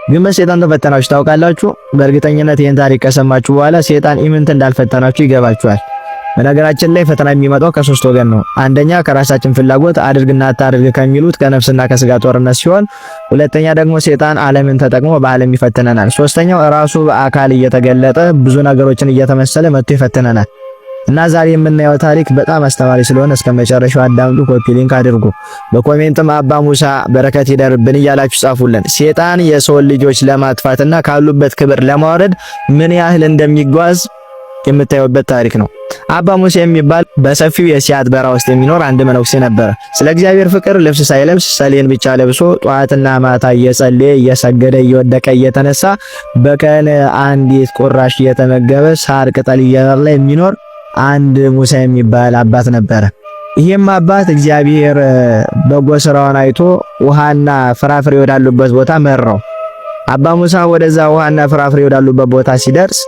ግን በሰይጣን ተፈተናችሁ ታውቃላችሁ? በእርግጠኝነት ይህን ታሪክ ከሰማችሁ በኋላ ሰይጣን ኢምንት እንዳልፈተናችሁ ይገባችኋል። በነገራችን ላይ ፈተና የሚመጣው ከሶስት ወገን ነው። አንደኛ ከራሳችን ፍላጎት አድርግና አታድርግ ከሚሉት ከነፍስና ከስጋ ጦርነት ሲሆን፣ ሁለተኛ ደግሞ ሰይጣን ዓለምን ተጠቅሞ በዓለም ይፈትነናል። ሶስተኛው ራሱ በአካል እየተገለጠ ብዙ ነገሮችን እየተመሰለ መጥቶ ይፈትነናል። እና ዛሬ የምናየው ታሪክ በጣም አስተማሪ ስለሆነ እስከ መጨረሻው አዳምጡ። ኮፒ ሊንክ አድርጉ። በኮሜንትም አባ ሙሳ በረከት ይደርብን እያላችሁ ጻፉልን። ሰይጣን የሰው ልጆች ለማጥፋትና ካሉበት ክብር ለማውረድ ምን ያህል እንደሚጓዝ የምታዩበት ታሪክ ነው። አባ ሙሳ የሚባል በሰፊው የሲያት በረሃ ውስጥ የሚኖር አንድ መነኩሴ ነበር። ስለ እግዚአብሔር ፍቅር ልብስ ሳይለብስ ሰሌን ብቻ ለብሶ ጧትና ማታ እየጸለየ እየሰገደ እየወደቀ እየተነሳ በቀን አንዲት ቁራሽ እየተመገበ ሳር ቅጠል እየበላ የሚኖር አንድ ሙሳ የሚባል አባት ነበረ። ይሄም አባት እግዚአብሔር በጎ ስራውን አይቶ ውሃና ፍራፍሬ ወዳሉበት ቦታ መራው። አባ ሙሳ ወደዛ ውሃና ፍራፍሬ ወዳሉበት ቦታ ሲደርስ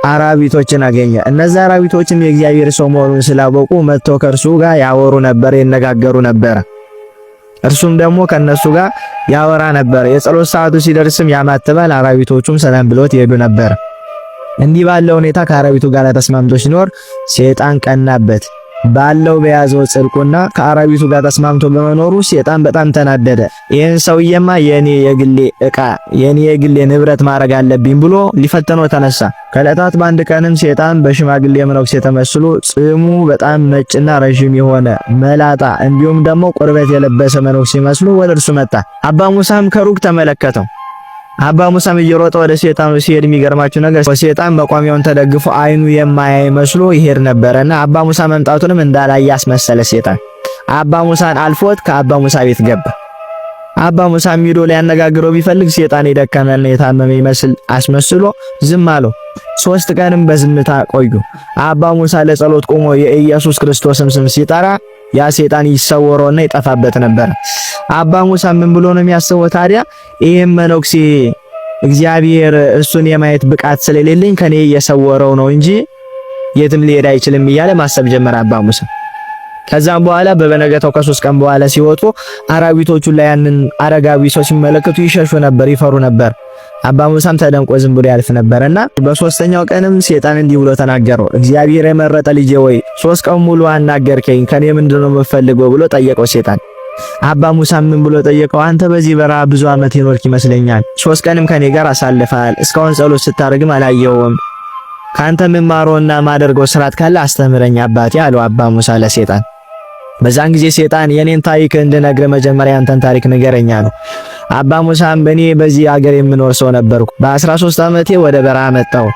አራዊቶችን አገኘ። እነዛ አራዊቶችም የእግዚአብሔር ሰው መሆኑን ስላወቁ መጥተው ከእርሱ ጋር ያወሩ ነበር፣ ይነጋገሩ ነበር። እርሱም ደግሞ ከነሱ ጋር ያወራ ነበር። የጸሎት ሰዓቱ ሲደርስም ያማትባል፣ አራዊቶቹም ሰላም ብሎት ይሄዱ ነበር። እንዲህ ባለው ሁኔታ ከአራዊቱ ጋር ተስማምቶ ሲኖር ሰይጣን ቀናበት። ባለው በያዘው ጽድቁና ከአራዊቱ ጋር ተስማምቶ በመኖሩ ሰይጣን በጣም ተናደደ። ይህን ሰውዬማ የኔ የግሌ ዕቃ የኔ የግሌ ንብረት ማድረግ አለብኝ ብሎ ሊፈተነው ተነሳ። ከዕለታት በአንድ ቀንም ሰይጣን በሽማግሌ መነኩሴ ተመስሎ ጽሙ በጣም ነጭና ረዥም የሆነ መላጣ እንዲሁም ደግሞ ቁርበት የለበሰ መነኩሴ መስሎ ወደ እርሱ መጣ። አባ ሙሳም ከሩቅ ተመለከተው። አባ ሙሳም እየሮጠ ወደ ሰይጣኑ ሲሄድ የሚገርማችሁ ነገር ሰይጣን መቋሚያውን ተደግፎ አይኑ የማያይ መስሎ ይሄድ ነበርና አባ ሙሳ መምጣቱንም እንዳላየ አስመሰለ ሰይጣን። አባ ሙሳን አልፎት ከአባ ሙሳ ቤት ገባ። አባ ሙሳ ሄዶ ሊያነጋግረው ቢፈልግ ሰይጣን የደከመና የታመመ ይመስል አስመስሎ ዝም አለው። 3 ቀንም በዝምታ ቆዩ። አባ ሙሳ ለጸሎት ቆሞ የኢየሱስ ክርስቶስን ስም ሲጠራ ያ ሰይጣን ይሰወረውና ይጠፋበት ነበር። አባ ሙሳ ምን ብሎ ነው የሚያስበው ታዲያ? ይሄም መነኩሴ እግዚአብሔር እሱን የማየት ብቃት ስለሌለኝ ከኔ እየሰወረው ነው እንጂ የትም ሊሄድ አይችልም እያለ ማሰብ ጀመረ አባ ሙሳ። ከዛም በኋላ በበነገታው ከ3 ቀን በኋላ ሲወጡ አራዊቶቹ ላይ ያንን አረጋዊ ሰው ሲመለከቱ ይሸሹ ነበር፣ ይፈሩ ነበር። አባ ሙሳም ተደንቆ ዝም ብሎ ያልፍ ነበርና በሶስተኛው ቀንም ሰይጣን እንዲህ ብሎ ተናገረው። እግዚአብሔር የመረጠ ልጄ ወይ 3 ቀን ሙሉ አናገርከኝ፣ ከኔ ምንድነው የምፈልገው ብሎ ጠየቀው ሰይጣን። አባ ሙሳም ምን ብሎ ጠየቀው? አንተ በዚህ በረሃ ብዙ ዓመት ይኖርክ ይመስለኛል። 3 ቀንም ከኔ ጋር አሳልፈሃል። እስካሁን ጸሎት ስታደርግም አላየውም። ካንተ ምማሮና ማደርገው ስርዓት ካለ አስተምረኝ አባቴ አለው አባ ሙሳ ለሰይጣን። በዛን ጊዜ ሰይጣን የኔን ታሪክ እንድነግር መጀመሪያ አንተን ታሪክ ንገረኝ አለው። አባ ሙሳም በኔ በዚህ ሀገር የምኖር ሰው ነበርኩ። በ13 ዓመቴ ወደ በረሃ መጣሁ።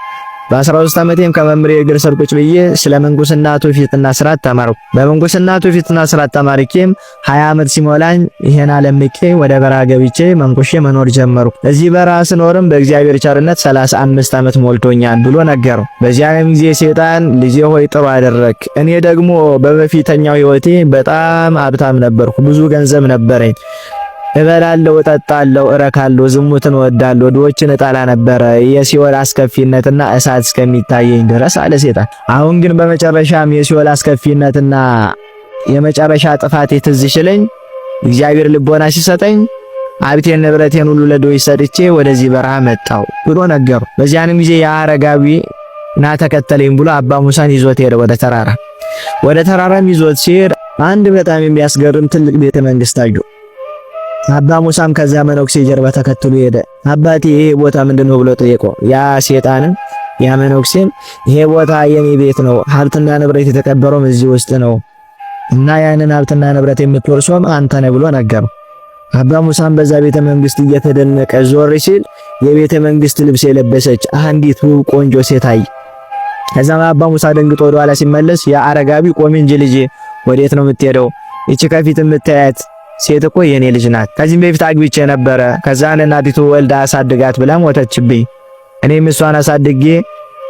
በ13 ዓመቴም ከመምሬ እግር ስር ቁጭ ብዬ ስለ መንኩስና ትውፊትና ስርዓት ተማርኩ። በመንኩስና ትውፊትና ስርዓት ተማርኬም 20 ዓመት ሲሞላኝ ይሄን ዓለም ንቄ ወደ በረሃ ገብቼ መንኩሼ መኖር ጀመርኩ። እዚህ በረሃ ስኖርም በእግዚአብሔር ቸርነት 35 ዓመት ሞልቶኛል ብሎ ነገረው። በዚያም ጊዜ ሰይጣን ልጄ ሆይ ጥሩ አደረክ። እኔ ደግሞ በበፊተኛው ህይወቴ በጣም ሀብታም ነበርኩ፣ ብዙ ገንዘብ ነበረኝ። እበላለሁ፣ እጠጣለሁ፣ እረካለሁ፣ ዝሙትን እወዳለሁ፣ ድሆችን እጠላ ነበረ የሲኦል አስከፊነትና እሳት እስከሚታየኝ ድረስ አለ ሰይጣን። አሁን ግን በመጨረሻም የሲኦል አስከፊነትና የመጨረሻ ጥፋቴ ትዝ ሲለኝ እግዚአብሔር ልቦና ሲሰጠኝ ሀብቴን ንብረቴን ሁሉ ለድሆች ሰጥቼ ወደዚህ በረሃ መጣሁ ብሎ ነገሩ። በዚያንም ጊዜ የአረጋዊ ና ተከተለኝ ብሎ አባ ሙሳን ይዞት ሄደ ወደ ተራራ። ወደ ተራራም ይዞት ሲሄድ አንድ በጣም የሚያስገርም ትልቅ ቤተ መንግስት አዩ። አባ ሙሳም ከዛ መነኩሴ ጀርባ ተከትሎ ሄደ። አባቴ ይሄ ቦታ ምንድነው ብሎ ጠየቀው። ያ ሰይጣንም ያ መነኩሴም ይሄ ቦታ የኔ ቤት ነው፣ ሀብትና ንብረት የተቀበረውም እዚህ ውስጥ ነው እና ያንን ሀብትና ንብረት የምትወርሰውም አንተ ነህ ብሎ ነገረው። አባ ሙሳም በዛ ቤተ መንግስት እየተደነቀ ዞር ሲል የቤተ መንግስት ልብስ የለበሰች አንዲት ውብ ቆንጆ ሴት አየ። ከዛም አባ ሙሳ ደንግጦ ወደ ኋላ ሲመለስ ያ አረጋቢ ቆሜ እንጂ ልጄ ወዴት ነው የምትሄደው? እቺ ከፊት የምታያት ሴት እኮ የኔ ልጅ ናት። ከዚህም በፊት አግብቼ ነበረ። ከዛን እናቲቱ ወልዳ አሳድጋት ብላ ሞተችብኝ። እኔም እሷን አሳድጌ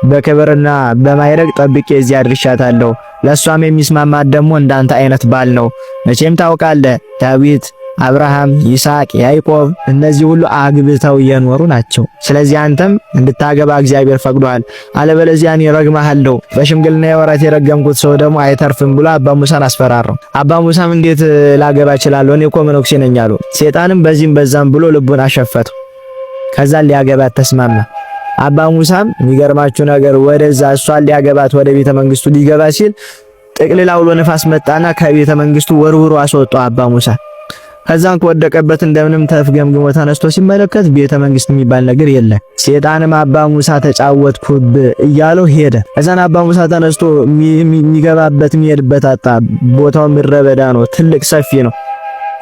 በክብርና በማይረግ ጠብቄ እዚህ አድርሻታለሁ። ለሷም የሚስማማት ደግሞ እንዳንተ አይነት ባል ነው። መቼም ታውቃለህ ዳዊት፣ አብርሃም፣ ይስሐቅ፣ ያዕቆብ እነዚህ ሁሉ አግብተው የኖሩ ናቸው። ስለዚህ አንተም እንድታገባ እግዚአብሔር ፈቅዷል። አለበለዚያ እኔ ረግምሃለሁ። በሽምግልና ወራት የረገምኩት ሰው ደግሞ አይተርፍም ብሎ አባ ሙሳን አስፈራራው። አባ ሙሳም እንዴት ላገባ እችላለሁ? እኔ እኮ መነኩሴ ነኝ አለው። ሰይጣንም በዚህም በዛም ብሎ ልቡን አሸፈተው። ከዛ ሊያገባት ተስማማ። አባ ሙሳም የሚገርማችሁ ነገር ወደዛ እሷን ሊያገባት ወደ ቤተ መንግስቱ ሊገባ ሲል ጥቅልል አውሎ ነፋስ መጣና ከቤተ መንግስቱ ወርውሮ አስወጣው አባ ሙሳ። ከዛን ከወደቀበት እንደምንም ተፍገምግሞ ተነስቶ ሲመለከት ቤተ መንግስት የሚባል ነገር የለም። ሴጣንም አባ ሙሳ ተጫወትኩብ እያለው ሄደ። ከዛን አባ ሙሳ ተነስቶ የሚገባበት የሚሄድበት አጣ። ቦታው ምድረ በዳ ነው፣ ትልቅ ሰፊ ነው።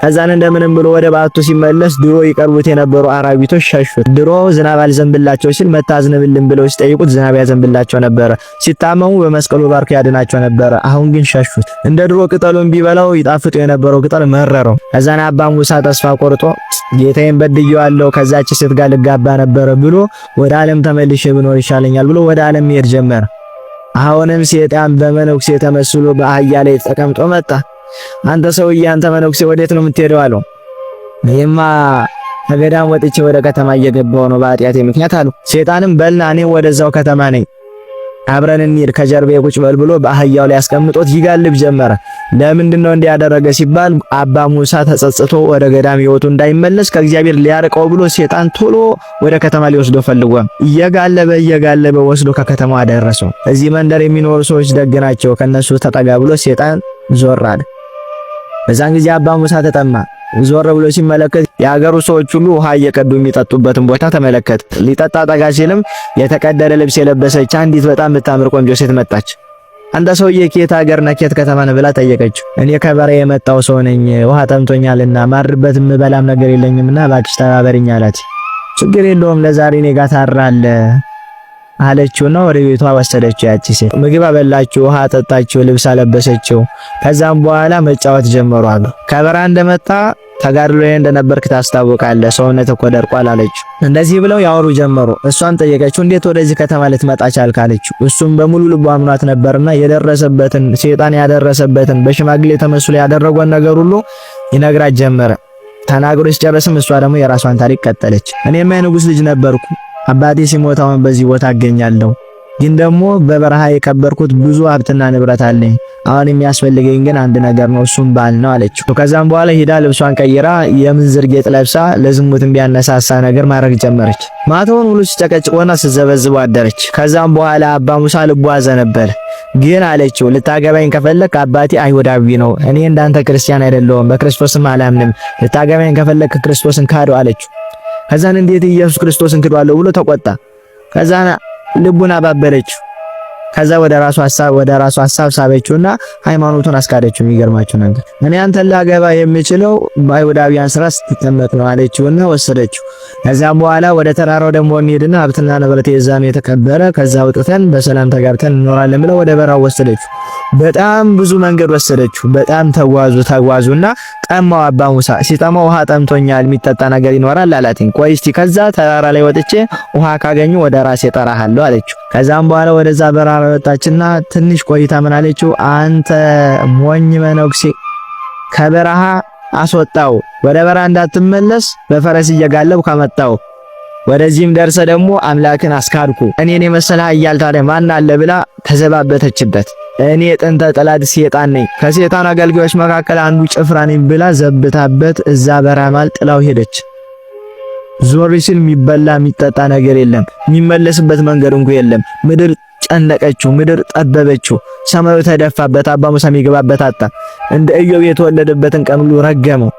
ከዛን እንደምንም ብሎ ወደ ባቱ ሲመለስ ድሮ ይቀርቡት የነበሩ አራዊቶች ሸሹት። ድሮ ዝናብ አልዘንብላቸው ሲል መታዝንብልን ብለው ሲጠይቁት ዝናብ ያዘንብላቸው ነበረ። ሲታመሙ በመስቀሉ ባርኮ ያድናቸው ነበረ። አሁን ግን ሸሹት። እንደ ድሮ ቅጠሉን ቢበላው ይጣፍጡ የነበረው ቅጠል መረረው። ከዛን አባ ሙሳ ተስፋ ቆርጦ ጌታዬን በድየዋለሁ ከዛች ሴት ጋር ልጋባ ነበረ ብሎ ወደ ዓለም ተመልሼ ብኖር ይሻለኛል ብሎ ወደ ዓለም መሄድ ጀመረ። አሁንም ሴጣን በመነኩሴ ተመስሎ በአህያ ላይ ተቀምጦ መጣ። አንተ ሰውዬ አንተ መነኩሴ ወዴት ነው የምትሄደው? አለው። እኔማ ከገዳም ወጥቼ ወደ ከተማ እየገባሁ ነው በኃጢአቴ ምክንያት አለው። ሴጣንም በልና እኔ ወደዛው ከተማ ነኝ አብረን እንሂድ ከጀርባዬ ቁጭ በል ብሎ በአህያው ላይ አስቀምጦት ይጋልብ ጀመረ። ለምንድነው እንዲህ ያደረገ ሲባል አባ ሙሳ ተጸጽቶ ወደ ገዳም ሕይወቱ እንዳይመለስ ከእግዚአብሔር ሊያርቀው ብሎ ሴጣን ቶሎ ወደ ከተማ ሊወስዶ ፈልጎ እየጋለበ ወስዶ ከከተማው አደረሰው። እዚህ መንደር የሚኖሩ ሰዎች ደግ ናቸው ከነሱ ተጠጋ ብሎ ሴጣን ዞር አለ። በዛን ጊዜ አባ ሙሳ ተጠማ። ዞር ብሎ ሲመለከት የሀገሩ ሰዎች ሁሉ ውሃ እየቀዱ የሚጠጡበትን ቦታ ተመለከተ። ሊጠጣ ጠጋ ሲልም የተቀደደ ልብስ የለበሰች አንዲት በጣም የምታምር ቆንጆ ሴት መጣች። አንተ ሰውዬ ከየት ሀገር ነህ ከየት ከተማ ነህ ብላ ጠየቀችው። እኔ ከበሬ የመጣው ሰው ነኝ፣ ውሃ ጠምቶኛልና ማድርበት የምበላም ነገር የለኝምና እባክሽ ተባበሪኝ አላት። ችግር የለውም ለዛሬ እኔ ጋር ታራለህ አለችውና ወደ ቤቷ ወሰደችው። ያቺ ሴት ምግብ አበላችው፣ ውሃ አጠጣችው፣ ልብስ አለበሰችው። ከዛም በኋላ መጫወት ጀመሩ አሉ። ከበራ እንደመጣ ተጋድሎ እንደነበርክ ታስታውቃለህ፣ ሰውነት እኮ ደርቋል አለችው። እንደዚህ ብለው ያወሩ ጀመሩ። እሷን ጠየቀችው፣ እንዴት ወደዚህ ከተማ ልትመጣ ቻልክ አለችው። እሱም በሙሉ ልቡ አምኗት ነበርና የደረሰበትን ሴጣን ያደረሰበትን በሽማግሌ ተመስሎ ያደረገውን ነገር ሁሉ ይነግራት ጀመረ። ተናግሮ ሲጨርስም እሷ ደግሞ የራሷን ታሪክ ቀጠለች። እኔማ የንጉስ ልጅ ነበርኩ አባቴ ሲሞት አሁን በዚህ ቦታ አገኛለሁ። ግን ደግሞ በበረሃ የከበርኩት ብዙ ሀብትና ንብረት አለኝ። አሁን የሚያስፈልገኝ ግን አንድ ነገር ነው፣ እሱም ባል ነው አለችው። ከዛም በኋላ ሄዳ ልብሷን ቀይራ የምንዝር ጌጥ ለብሳ ለዝሙት ቢያነሳሳ ነገር ማድረግ ጀመረች። ማታውን ሁሉ ሲጨቀጭቆና ሲዘበዝበው አደረች። ከዛም በኋላ አባ ሙሳ ልቡ አዘነበለ። ግን አለችው ልታገባኝ ከፈለክ አባቴ አይሁዳዊ ነው፣ እኔ እንዳንተ ክርስቲያን አይደለሁም፣ በክርስቶስም አላምንም። ልታገባኝ ከፈለክ ክርስቶስን ካደው አለችው። ከዛን እንዴት ኢየሱስ ክርስቶስን ክዷለሁ ብሎ ተቆጣ። ከዛን ልቡን አባበለችው። ከዛ ወደ ራሱ ሐሳብ ሳበችውና ሃይማኖቱን አስካደችው። የሚገርማችሁ ነገር እኔ አንተን ላገባ የምችለው በአይሁዳውያን ስራ ስትጠመቅ ነው አለችውና ወሰደችው። ከዛም በኋላ ወደ ተራራው ደግሞ እንሄድና ሀብትና ንብረት የዛም የተከበረ ከዛ ወጥተን በሰላም ተጋብተን እንኖራለን ብለው ወደ በራው ወሰደችው። በጣም ብዙ መንገድ ወሰደችው። በጣም ተጓዙና ጠማው አባ ሙሳ። ሲጠማው ውሃ ጠምቶኛል የሚጠጣ ነገር ይኖራል አላትኝ። ቆይ እስቲ ከዛ ተራራ ላይ ወጥቼ ውሃ ካገኙ ወደ ራሴ ጠራሃለሁ አለችው። ከዛም በኋላ ወደዛ በራራ ወጣችና ትንሽ ቆይታ ምን አለችው? አንተ ሞኝ መነኩሴ ከበረሃ አስወጣው፣ ወደ በረሃ እንዳትመለስ በፈረስ እየጋለብኩ ካመጣው ወደዚህም ደርሰ ደግሞ አምላክን አስካድኩ፣ እኔን የመሰለ ኃያል ታዲያ ማን አለ ብላ ተዘባበተችበት። እኔ ጥንተ ጠላት ሴጣን ነኝ፣ ከሴጣን አገልጋዮች መካከል አንዱ ጭፍራ ነኝ ብላ ዘብታበት እዛ በረሃ ማል ጥላው ሄደች። ዞር ሲል የሚበላ የሚጠጣ ነገር የለም፣ የሚመለስበት መንገድ እንኳ የለም። ምድር ጨነቀችው፣ ምድር ጠበበችው፣ ሰማዩ ተደፋበት። አባ ሙሳ የሚገባበት አጣ። እንደ ኢዮብ የተወለደበትን ቀን ሁሉ ረገመው።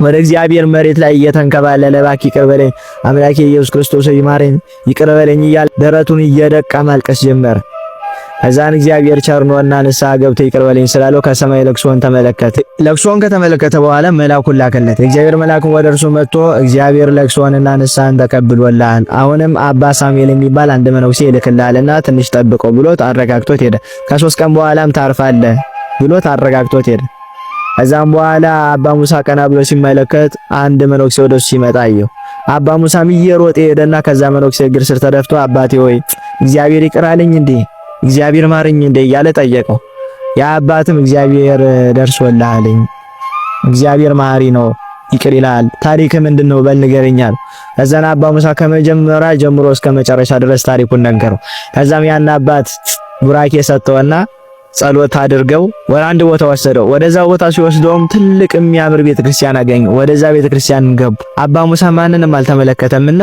ወደ እግዚአብሔር መሬት ላይ እየተንከባለለ እባክህ ይቅር በለኝ አምላኬ ኢየሱስ ክርስቶስ ይማረኝ ይቅር በለኝ እያለ ደረቱን እየደቃ ማልቀስ ጀመረ። ከዛን እግዚአብሔር ቸርኖና ንስሐ ገብቶ ይቅር በለኝ ስላለው ከሰማይ ለቅሶን ተመለከተ። ለቅሶን ከተመለከተ በኋላ መልአኩን ላከለት። እግዚአብሔር መልአኩን ወደ እርሱ መጥቶ እግዚአብሔር ለቅሶንና ንስሐን ተቀብሎልሃል፣ አሁንም አባ ሳሙኤል የሚባል አንድ መነኩሴ ይልክልሃልና ትንሽ ጠብቀው ብሎት አረጋግቶት ሄደ። ከ3 ቀን በኋላም ታርፋለህ ብሎት አረጋግቶት ሄደ። ከዛም በኋላ አባ ሙሳ ቀና ብሎ ሲመለከት አንድ መነኩሴ ወደሱ ሲመጣ አየው። አባ ሙሳም እየሮጠ ሄደና ከዛ መነኩሴ እግር ስር ተደፍቶ አባቴ ሆይ እግዚአብሔር ይቅር አለኝ እንዴ እግዚአብሔር ማረኝ እንዴ እያለ ጠየቀው። ያ አባትም እግዚአብሔር ደርሶልሃልኝ፣ እግዚአብሔር ማሪ ነው ይቅር ይላል፣ ታሪክ ምንድነው በል ንገረኛል። ከዛን አባ ሙሳ ከመጀመሪያ ጀምሮ እስከ መጨረሻ ድረስ ታሪኩን ነገረው። ከዛም ያን አባት ቡራኬ ሰጠውና ጸሎት አድርገው ወደ አንድ ቦታ ወሰደው። ወደዛ ቦታ ሲወስደውም ትልቅ የሚያምር ቤተክርስቲያን አገኙ። ወደዛ ቤተክርስቲያን ገቡ። አባ ሙሳ ማንንም አልተመለከተምና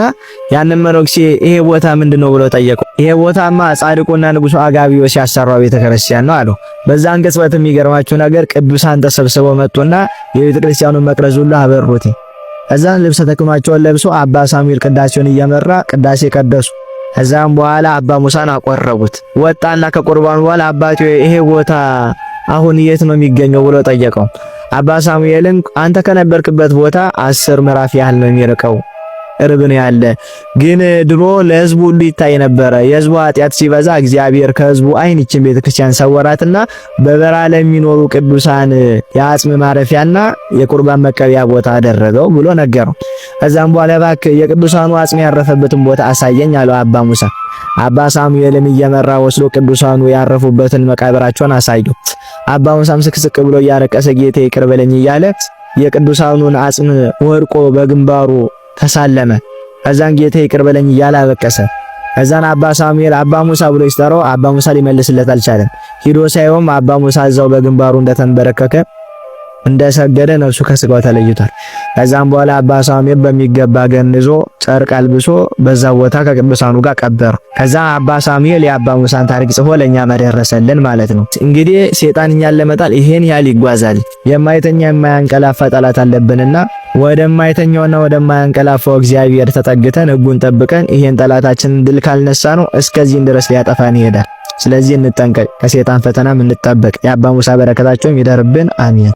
ያንን መነኩሴ ይሄ ቦታ ምንድነው ብሎ ጠየቀው። ይሄ ቦታማ ጻድቁና ንጉሱ አጋቢዎስ ያሰራው ቤተክርስቲያን ነው አለው። በዛን ቅጽበት የሚገርማችሁ ነገር ቅዱሳን ተሰብስበው መጡና የቤተክርስቲያኑን መቅረዝ ሁሉ አበሩት። እዛን ልብሰ ተክህኗቸውን ለብሶ አባ ሳሙኤል ቅዳሴውን እየመራ ቅዳሴ ቀደሱ። ከዛም በኋላ አባ ሙሳን አቆረቡት። ወጣና ከቁርባኑ በኋላ አባቴ ይሄ ቦታ አሁን የት ነው የሚገኘው ብሎ ጠየቀው። አባ ሳሙኤልን አንተ ከነበርክበት ቦታ 10 ምዕራፍ ያህል ነው የሚርቀው፣ ቅርብ ነው ያለ። ግን ድሮ ለህዝቡ ሁሉ ይታይ ነበረ። የህዝቡ ኃጢአት ሲበዛ እግዚአብሔር ከህዝቡ አይን ይችን ቤተክርስቲያን ሰወራትና በበረሃ ለሚኖሩ ቅዱሳን የአጽም ማረፊያና የቁርባን መቀበያ ቦታ አደረገው ብሎ ነገረው። ከዛም በኋላ እባክህ የቅዱሳኑ አጽም ያረፈበትን ቦታ አሳየኝ አለው አባ ሙሳ። አባ ሳሙኤልን እየመራ ወስዶ ቅዱሳኑ ያረፉበትን መቃብራቸውን አሳየው። አባ ሙሳም ስቅስቅ ብሎ እያለቀሰ ጌታ ይቅር በለኝ እያለ የቅዱሳኑን አጽም ወድቆ በግንባሩ ተሳለመ። ከዛን ጌታ ይቅር በለኝ እያለ አለቀሰ። ከዛን አባ ሳሙኤል አባ ሙሳ ብሎ ይስጠራው። አባ ሙሳ ሊመልስለት አልቻለም። ሂዶ ሳይሆን አባ ሙሳ እዛው በግንባሩ እንደተንበረከከ እንደሰገደ ነፍሱ ከስጋው ተለይቷል። ከዛም በኋላ አባ ሳሙኤል በሚገባ ገንዞ ጨርቅ አልብሶ በዛ ቦታ ከቅዱሳኑ ጋር ቀበረ። ከዛ አባ ሳሙኤል የአባ ሙሳን ታሪክ ጽፎ ለኛ መደረሰልን ማለት ነው። እንግዲህ ሴጣን እኛን ለመጣል ይሄን ያህል ይጓዛል። የማይተኛ የማያንቀላፋ ጠላት አለብንና ወደማይተኛውና ወደማያንቀላፋው እግዚአብሔር ተጠግተን ሕጉን ጠብቀን ይሄን ጠላታችንን ድል ካልነሳ ነው እስከዚህን ድረስ ሊያጠፋን ይሄዳል። ስለዚህ እንጠንቀቅ፣ ከሴጣን ፈተናም እንጠበቅ። የአባ ሙሳ በረከታቸውም ይደርብን። አሜን።